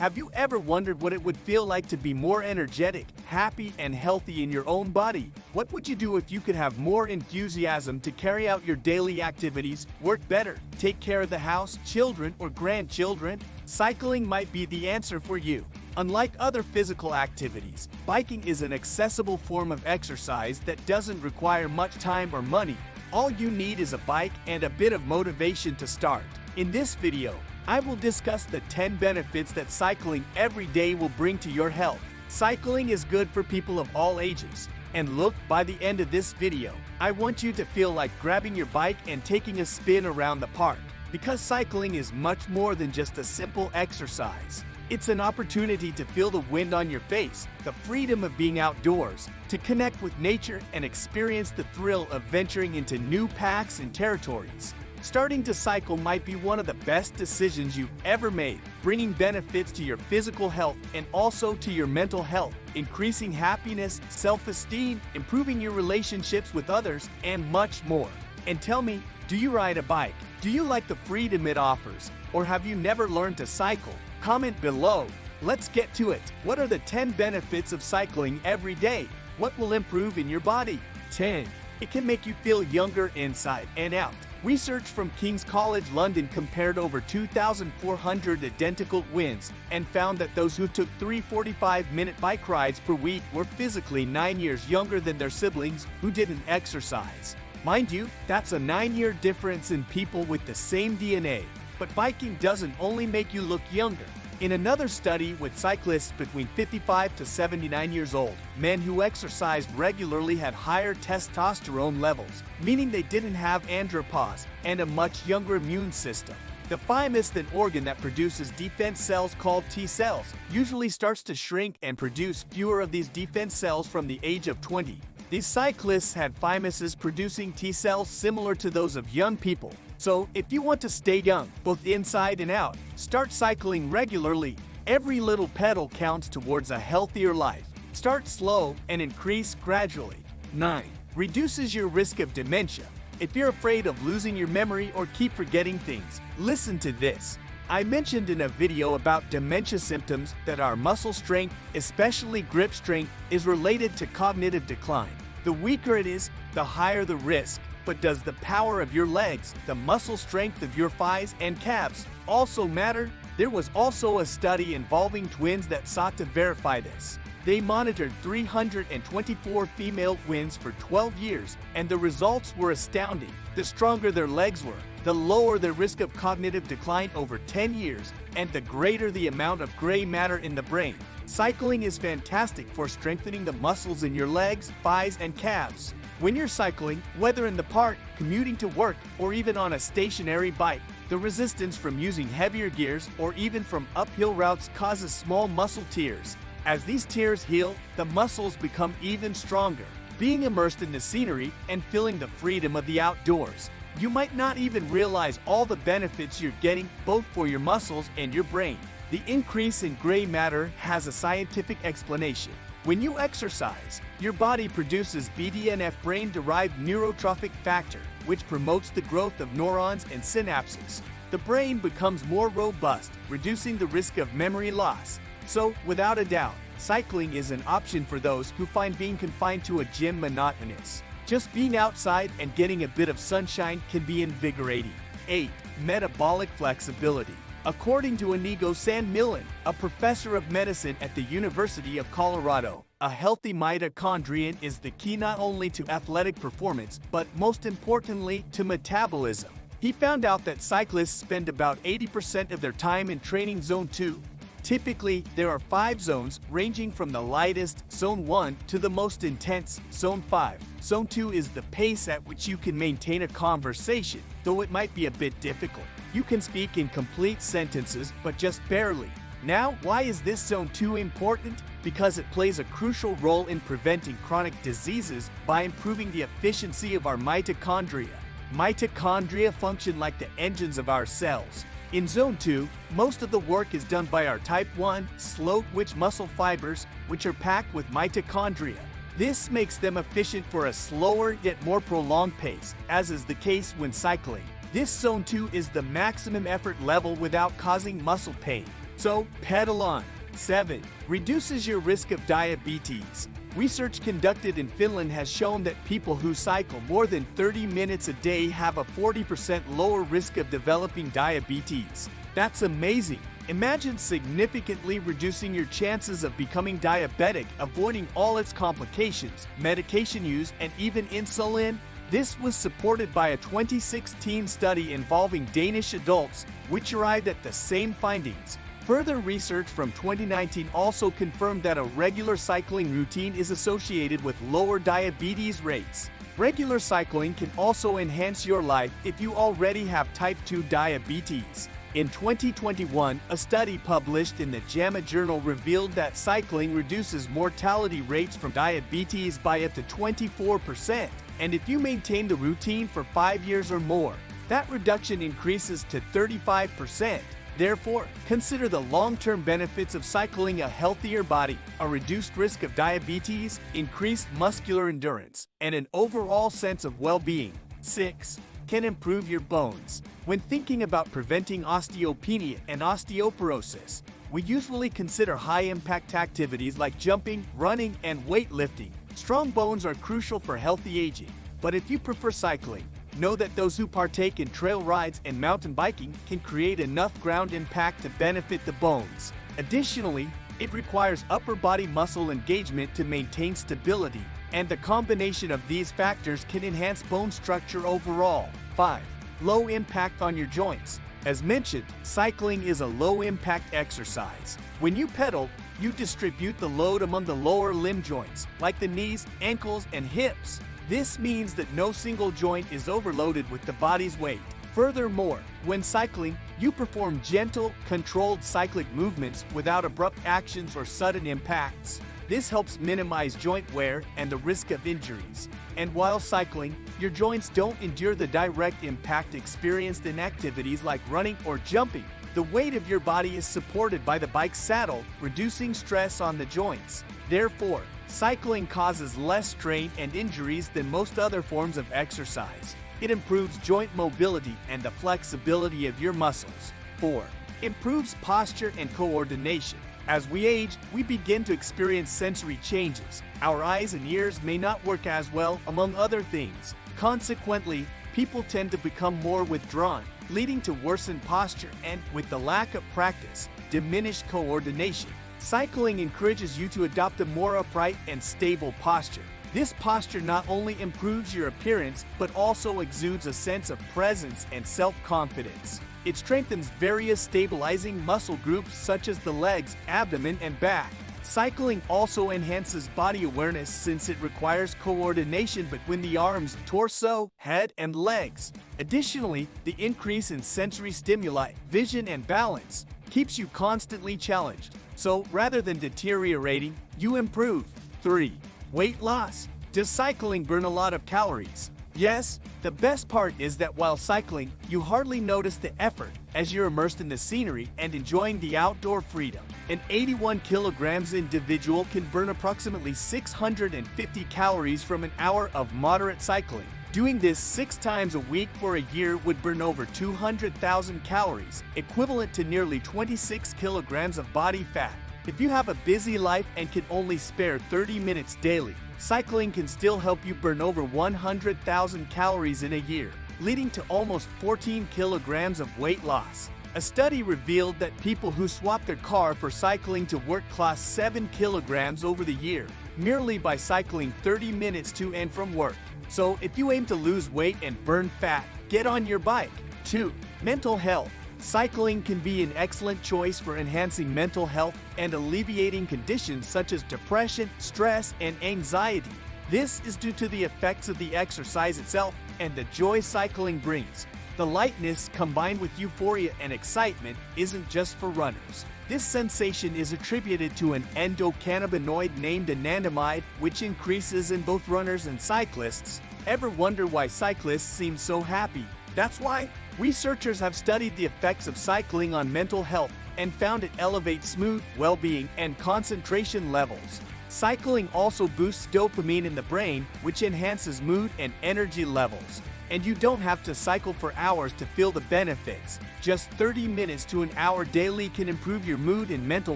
Have you ever wondered what it would feel like to be more energetic, happy, and healthy in your own body? What would you do if you could have more enthusiasm to carry out your daily activities, work better, take care of the house, children, or grandchildren? Cycling might be the answer for you. Unlike other physical activities, biking is an accessible form of exercise that doesn't require much time or money. All you need is a bike and a bit of motivation to start. In this video, I will discuss the 10 benefits that cycling every day will bring to your health. Cycling is good for people of all ages. And look, by the end of this video, I want you to feel like grabbing your bike and taking a spin around the park. Because cycling is much more than just a simple exercise. It's an opportunity to feel the wind on your face, the freedom of being outdoors, to connect with nature and experience the thrill of venturing into new paths and territories. Starting to cycle might be one of the best decisions you've ever made, bringing benefits to your physical health and also to your mental health, increasing happiness, self-esteem, improving your relationships with others, and much more. And tell me, do you ride a bike? Do you like the freedom it offers? Or have you never learned to cycle? Comment below. Let's get to it. What are the 10 benefits of cycling every day? What will improve in your body? 10. It can make you feel younger inside and out. Research from King's College London compared over 2,400 identical twins and found that those who took 3 45-minute bike rides per week were physically 9 years younger than their siblings who didn't exercise. Mind you, that's a 9-year difference in people with the same DNA. But biking doesn't only make you look younger. In another study with cyclists between 55 to 79 years old, men who exercised regularly had higher testosterone levels, meaning they didn't have andropause and a much younger immune system. The thymus, an organ that produces defense cells called T cells, usually starts to shrink and produce fewer of these defense cells from the age of 20. These cyclists had thymuses producing T cells similar to those of young people. So, if you want to stay young, both inside and out, start cycling regularly. Every little pedal counts towards a healthier life. Start slow and increase gradually. 9. Reduces your risk of dementia. If you're afraid of losing your memory or keep forgetting things, listen to this. I mentioned in a video about dementia symptoms that our muscle strength, especially grip strength, is related to cognitive decline. The weaker it is, the higher the risk. But does the power of your legs, the muscle strength of your thighs and calves, also matter? There was also a study involving twins that sought to verify this. They monitored 324 female twins for 12 years, and the results were astounding. The stronger their legs were, the lower the risk of cognitive decline over 10 years, and the greater the amount of gray matter in the brain. Cycling is fantastic for strengthening the muscles in your legs, thighs, and calves. When you're cycling, whether in the park, commuting to work, or even on a stationary bike, the resistance from using heavier gears or even from uphill routes causes small muscle tears. As these tears heal, the muscles become even stronger. Being immersed in the scenery and feeling the freedom of the outdoors, you might not even realize all the benefits you're getting both for your muscles and your brain. The increase in gray matter has a scientific explanation. When you exercise, your body produces BDNF, brain-derived neurotrophic factor, which promotes the growth of neurons and synapses. The brain becomes more robust, reducing the risk of memory loss. So, without a doubt, cycling is an option for those who find being confined to a gym monotonous. Just being outside and getting a bit of sunshine can be invigorating. 8. Metabolic flexibility. According to Inigo San Millan, a professor of medicine at the University of Colorado, a healthy mitochondrion is the key not only to athletic performance, but most importantly to metabolism. He found out that cyclists spend about 80% of their time in training zone 2. Typically, there are 5 zones ranging from the lightest, zone 1, to the most intense, zone 5. Zone 2 is the pace at which you can maintain a conversation, though it might be a bit difficult. You can speak in complete sentences, but just barely. Now, why is this zone 2 important? Because it plays a crucial role in preventing chronic diseases by improving the efficiency of our mitochondria. Mitochondria function like the engines of our cells. In Zone 2, most of the work is done by our type 1 slow-twitch muscle fibers, which are packed with mitochondria. This makes them efficient for a slower yet more prolonged pace, as is the case when cycling. This Zone 2 is the maximum effort level without causing muscle pain. So, pedal on. 7. Reduces your risk of diabetes. Research conducted in Finland has shown that people who cycle more than 30 minutes a day have a 40% lower risk of developing diabetes. That's amazing. Imagine significantly reducing your chances of becoming diabetic, avoiding all its complications, medication use, and even insulin. This was supported by a 2016 study involving Danish adults, which arrived at the same findings. Further research from 2019 also confirmed that a regular cycling routine is associated with lower diabetes rates. Regular cycling can also enhance your life if you already have type 2 diabetes. In 2021, a study published in the JAMA Journal revealed that cycling reduces mortality rates from diabetes by up to 24%. And if you maintain the routine for 5 years or more, that reduction increases to 35%. Therefore, consider the long-term benefits of cycling: a healthier body, a reduced risk of diabetes, increased muscular endurance, and an overall sense of well-being. 6. Can improve your bones. When thinking about preventing osteopenia and osteoporosis, we usually consider high-impact activities like jumping, running, and weightlifting. Strong bones are crucial for healthy aging, but if you prefer cycling, know that those who partake in trail rides and mountain biking can create enough ground impact to benefit the bones. Additionally, it requires upper body muscle engagement to maintain stability, and the combination of these factors can enhance bone structure overall. 5. Low impact on your joints. As mentioned, cycling is a low-impact exercise. When you pedal, you distribute the load among the lower limb joints, like the knees, ankles, and hips. This means that no single joint is overloaded with the body's weight. Furthermore, when cycling, you perform gentle, controlled cyclic movements without abrupt actions or sudden impacts. This helps minimize joint wear and the risk of injuries. And while cycling, your joints don't endure the direct impact experienced in activities like running or jumping. The weight of your body is supported by the bike's saddle, reducing stress on the joints. Therefore, cycling causes less strain and injuries than most other forms of exercise. It improves joint mobility and the flexibility of your muscles. 4. Improves posture and coordination. As we age, we begin to experience sensory changes. Our eyes and ears may not work as well, among other things. Consequently, people tend to become more withdrawn, leading to worsened posture and, with the lack of practice, diminished coordination. Cycling encourages you to adopt a more upright and stable posture. This posture not only improves your appearance, but also exudes a sense of presence and self-confidence. It strengthens various stabilizing muscle groups such as the legs, abdomen, and back. Cycling also enhances body awareness since it requires coordination between the arms, torso, head, and legs. Additionally, the increase in sensory stimuli, vision, and balance keeps you constantly challenged. So, rather than deteriorating, you improve. 3. Weight loss. Does cycling burn a lot of calories? Yes, the best part is that while cycling, you hardly notice the effort as you're immersed in the scenery and enjoying the outdoor freedom. An 81 kilograms individual can burn approximately 650 calories from an hour of moderate cycling. Doing this 6 times a week for a year would burn over 200,000 calories, equivalent to nearly 26 kilograms of body fat. If you have a busy life and can only spare 30 minutes daily, cycling can still help you burn over 100,000 calories in a year, leading to almost 14 kilograms of weight loss. A study revealed that people who swap their car for cycling to work lost 7 kilograms over the year, merely by cycling 30 minutes to and from work. So if you aim to lose weight and burn fat, get on your bike. 2. Mental health. Cycling can be an excellent choice for enhancing mental health and alleviating conditions such as depression, stress, and anxiety. This is due to the effects of the exercise itself and the joy cycling brings. The lightness combined with euphoria and excitement isn't just for runners. This sensation is attributed to an endocannabinoid named anandamide, which increases in both runners and cyclists. Ever wonder why cyclists seem so happy? That's why. Researchers have studied the effects of cycling on mental health and found it elevates mood, well-being, and concentration levels. Cycling also boosts dopamine in the brain, which enhances mood and energy levels. And you don't have to cycle for hours to feel the benefits. Just 30 minutes to an hour daily can improve your mood and mental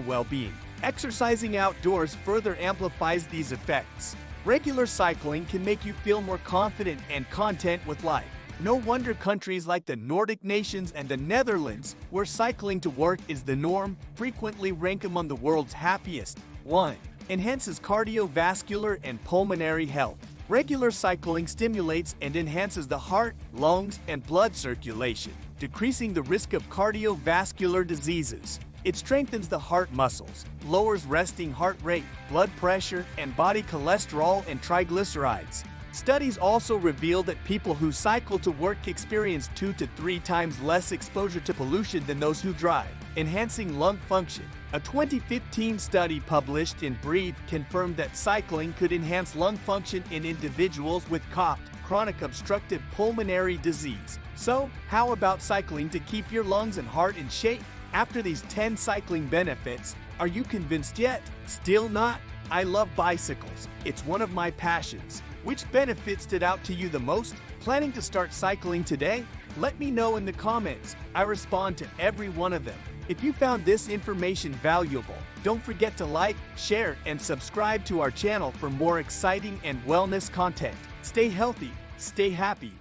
well-being. Exercising outdoors further amplifies these effects. Regular cycling can make you feel more confident and content with life. No wonder countries like the Nordic nations and the Netherlands, where cycling to work is the norm, frequently rank among the world's happiest. 1. Enhances cardiovascular and pulmonary health. Regular cycling stimulates and enhances the heart, lungs, and blood circulation, decreasing the risk of cardiovascular diseases. It strengthens the heart muscles, lowers resting heart rate, blood pressure, and body cholesterol and triglycerides. Studies also reveal that people who cycle to work experience 2 to 3 times less exposure to pollution than those who drive, enhancing lung function. A 2015 study published in Breathe confirmed that cycling could enhance lung function in individuals with COPD, chronic obstructive pulmonary disease. So, how about cycling to keep your lungs and heart in shape? After these 10 cycling benefits, are you convinced yet? Still not? I love bicycles. It's one of my passions. Which benefit stood out to you the most? Planning to start cycling today? Let me know in the comments. I respond to every one of them. If you found this information valuable, don't forget to like, share, and subscribe to our channel for more exciting and wellness content. Stay healthy, stay happy,